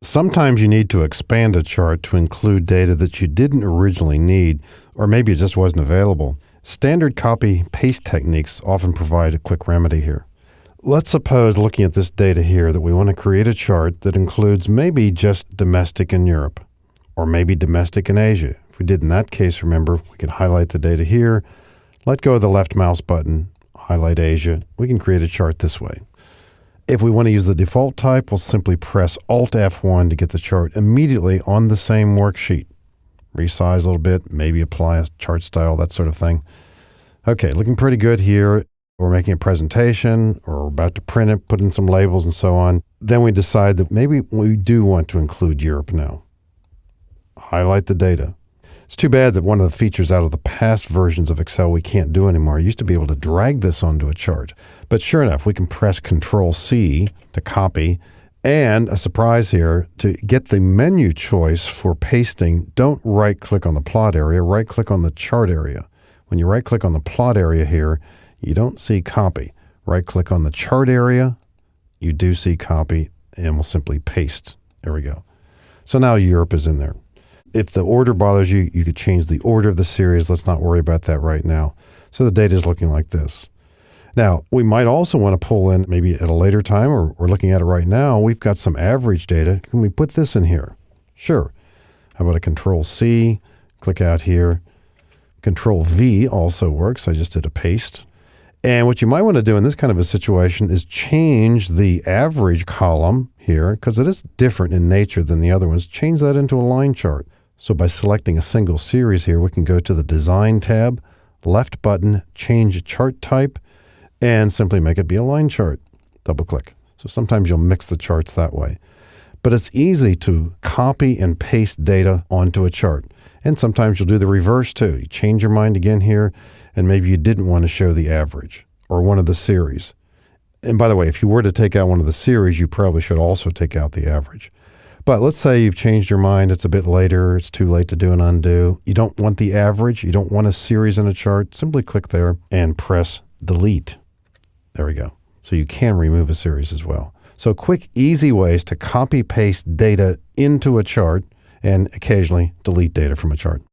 Sometimes you need to expand a chart to include data that you didn't originally need, or maybe it just wasn't available. Standard copy-paste techniques often provide a quick remedy here. Let's suppose, looking at this data here, that we want to create a chart that includes maybe just domestic in Europe, or maybe domestic in Asia. If we did in that case, remember, we can highlight the data here, let go of the left mouse button, highlight Asia. We can create a chart this way. If we want to use the default type, we'll simply press Alt F1 to get the chart immediately on the same worksheet. Resize a little bit, maybe apply a chart style, that sort of thing. Okay, looking pretty good here. We're making a presentation, or we're about to print it, put in some labels and so on. Then we decide that maybe we do want to include Europe now. Highlight the data. It's too bad that one of the features out of the past versions of Excel we can't do anymore. I used to be able to drag this onto a chart. But sure enough, we can press Control-C to copy. And a surprise here, to get the menu choice for pasting, don't right-click on the plot area, right-click on the chart area. When you right-click on the plot area here, you don't see copy. Right-click on the chart area, you do see copy, and we'll simply paste. There we go. So now Europe is in there. If the order bothers you, you could change the order of the series. Let's not worry about that right now. So the data is looking like this. Now, we might also want to pull in, maybe at a later time, or we're looking at it right now, we've got some average data. Can we put this in here? Sure. How about a Control-C? Click out here. Control-V also works. I just did a paste. And what you might want to do in this kind of a situation is change the average column here, because it is different in nature than the other ones. Change that into a line chart. So by selecting a single series here, we can go to the Design tab, left button, change chart type, and simply make it be a line chart. Double click. So sometimes you'll mix the charts that way. But it's easy to copy and paste data onto a chart. And sometimes you'll do the reverse too. You change your mind again here, and maybe you didn't want to show the average or one of the series. And by the way, if you were to take out one of the series, you probably should also take out the average. But let's say you've changed your mind, it's a bit later, it's too late to do an undo. You don't want the average, you don't want a series in a chart, simply click there and press delete. There we go. So you can remove a series as well. So quick, easy ways to copy paste data into a chart and occasionally delete data from a chart.